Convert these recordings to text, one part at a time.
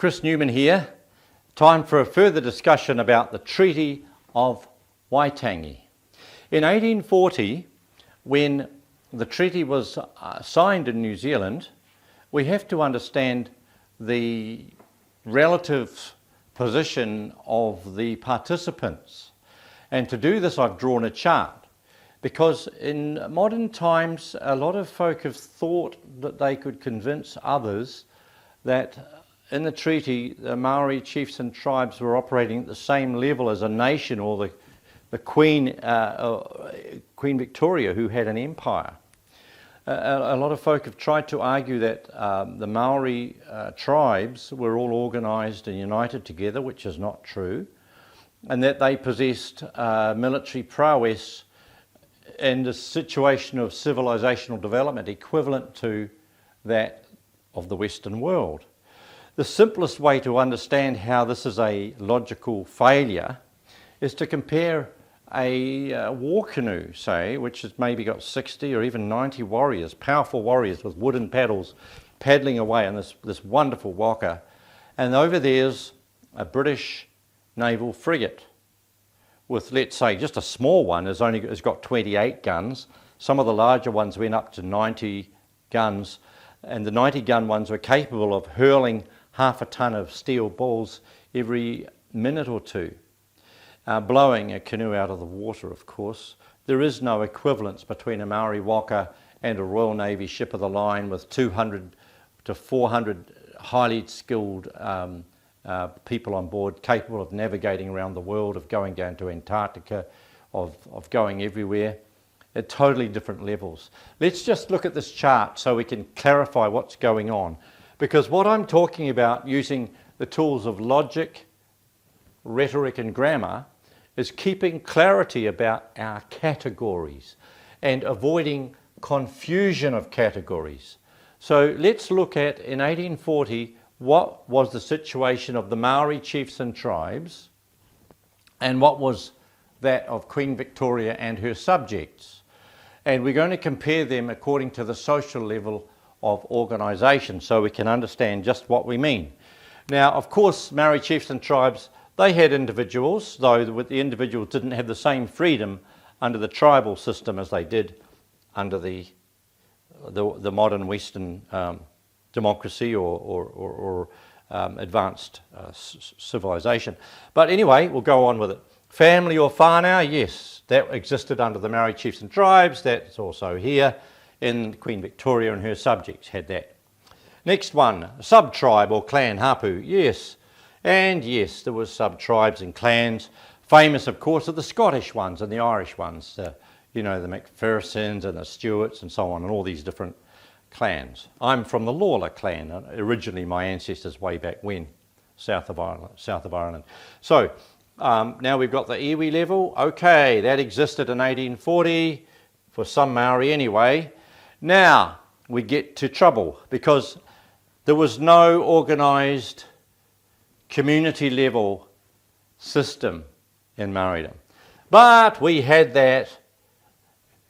Chris Newman here. Time for a further discussion about the Treaty of Waitangi. In 1840, when the treaty was signed in New Zealand, we have to understand the relative position of the participants. And to do this, I've drawn a chart, because in modern times, a lot of folk have thought that they could convince others that in the treaty, the Maori chiefs and tribes were operating at the same level as a nation, or the Queen Victoria, who had an empire. A lot of folk have tried to argue that the Maori tribes were all organised and united together, which is not true, and that they possessed military prowess and a situation of civilisational development equivalent to that of the Western world. The simplest way to understand how this is a logical failure is to compare a war canoe, say, which has maybe got 60 or even 90 warriors, powerful warriors with wooden paddles, paddling away on this wonderful waka, and over there's a British naval frigate with, let's say, just a small one has got 28 guns. Some of the larger ones went up to 90 guns, and the 90-gun ones were capable of hurling half a ton of steel balls every minute or two, blowing a canoe out of the water, of course. There is no equivalence between a Maori waka and a Royal Navy ship of the line with 200 to 400 highly skilled people on board, capable of navigating around the world, of going down to Antarctica, of going everywhere, at totally different levels. Let's just look at this chart so we can clarify what's going on. Because what I'm talking about, using the tools of logic, rhetoric and grammar, is keeping clarity about our categories and avoiding confusion of categories. So let's look at, in 1840, what was the situation of the Maori chiefs and tribes, and what was that of Queen Victoria and her subjects. And we're going to compare them according to the social level of organisation, so we can understand just what we mean. Now, of course, Maori chiefs and tribes, they had individuals, though the individuals didn't have the same freedom under the tribal system as they did under the modern Western democracy or advanced civilisation. But anyway, we'll go on with it. Family or whānau, yes, that existed under the Maori chiefs and tribes. That's also here. In Queen Victoria and her subjects had that. Next one, sub-tribe or clan, hapu, yes. And yes, there was sub-tribes and clans. Famous, of course, are the Scottish ones and the Irish ones. You know, the MacPhersons and the Stuarts and so on, and all these different clans. I'm from the Lawler clan, originally my ancestors way back when, south of Ireland. So, now we've got the iwi level. Okay, that existed in 1840, for some Maori anyway. Now we get to trouble, because there was no organised community level system in Maoridom. But we had that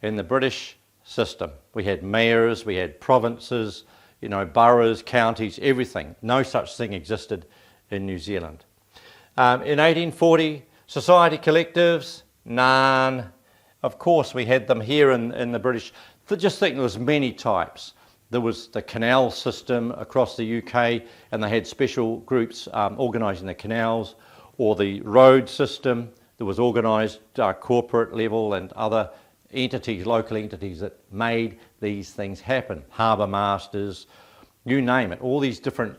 in the British system. We had mayors, we had provinces, you know, boroughs, counties, everything. No such thing existed in New Zealand. In 1840, society collectives, none. Of course, we had them here in the British. Just think there was many types. There was the canal system across the UK, and they had special groups organising the canals, or the road system. There was organised corporate level and other entities, local entities that made these things happen. Harbour masters, you name it. All these different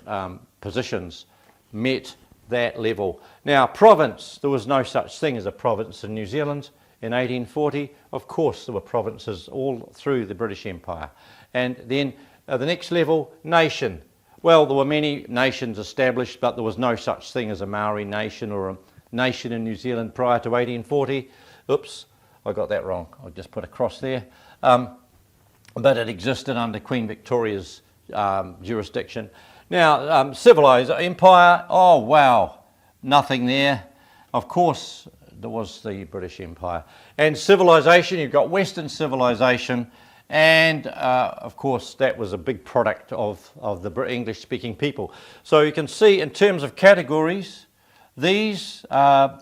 positions met that level. Now, province, there was no such thing as a province in New Zealand. In 1840, of course, there were provinces all through the British Empire. And then the next level, nation. Well, there were many nations established, but there was no such thing as a Maori nation or a nation in New Zealand prior to 1840. Oops, I got that wrong. I'll just put a cross there. But it existed under Queen Victoria's jurisdiction. Now, civilised empire, oh wow, nothing there. Of course, there was the British Empire. And civilisation, you've got Western civilisation, And of course that was a big product of the English-speaking people. So you can see in terms of categories, these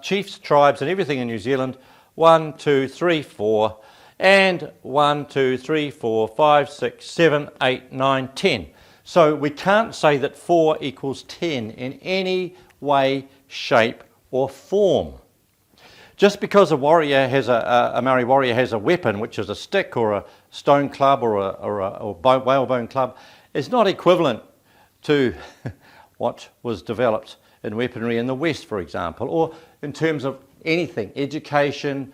chiefs, tribes and everything in New Zealand, 1, 2, 3, 4, and 1, 2, 3, 4, 5, 6, 7, 8, 9, 10. So we can't say that 4 equals 10 in any way, shape or form. Just because a warrior has a Maori warrior has a weapon, which is a stick or a stone club or a whalebone club, is not equivalent to what was developed in weaponry in the West, for example, or in terms of anything, education,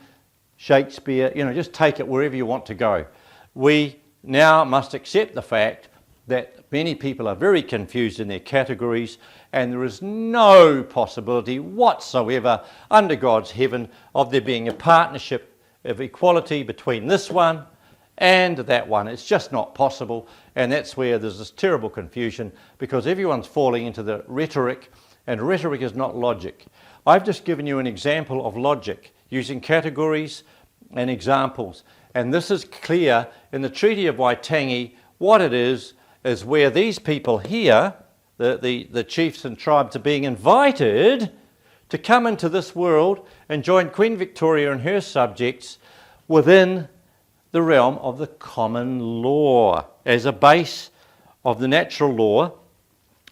Shakespeare, just take it wherever you want to go. We now must accept the fact that many people are very confused in their categories, and there is no possibility whatsoever under God's heaven of there being a partnership of equality between this one and that one. It's just not possible, and that's where there's this terrible confusion, because everyone's falling into the rhetoric, and rhetoric is not logic. I've just given you an example of logic using categories and examples, and this is clear in the Treaty of Waitangi. What it is where these people here, the chiefs and tribes, are being invited to come into this world and join Queen Victoria and her subjects within the realm of the common law as a base of the natural law.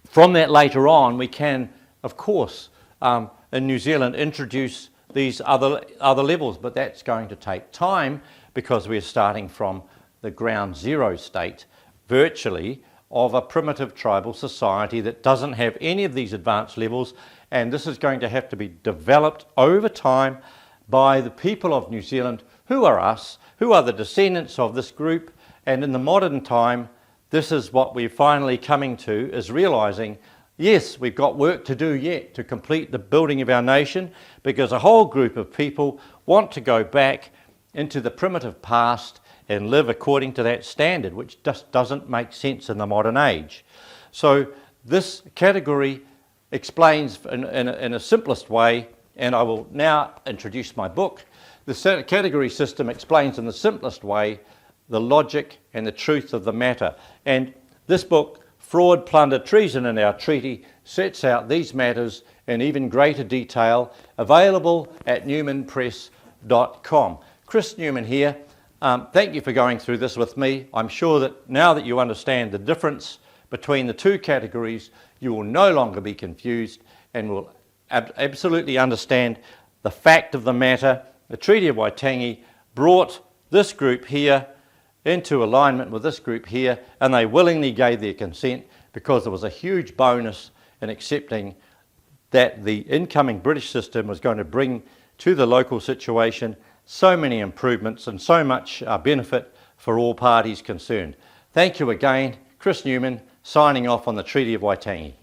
From that later on we can, of course, in New Zealand introduce these other levels, but that's going to take time because we're starting from the ground zero state virtually of a primitive tribal society that doesn't have any of these advanced levels, and this is going to have to be developed over time by the people of New Zealand, who are us, who are the descendants of this group. And in the modern time, this is what we're finally coming to, is realizing, yes, we've got work to do yet to complete the building of our nation, because a whole group of people want to go back into the primitive past and live according to that standard, which just doesn't make sense in the modern age. So this category explains in a simplest way, and I will now introduce my book. The category system explains in the simplest way the logic and the truth of the matter. And this book, Fraud, Plunder, Treason in Our Treaty, sets out these matters in even greater detail, available at newmanpress.com. Chris Newman here. Thank you for going through this with me. I'm sure that now that you understand the difference between the two categories, you will no longer be confused and will absolutely understand the fact of the matter. The Treaty of Waitangi brought this group here into alignment with this group here, and they willingly gave their consent because there was a huge bonus in accepting that the incoming British system was going to bring to the local situation so many improvements and so much benefit for all parties concerned. Thank you again. Chris Newman, signing off on the Treaty of Waitangi.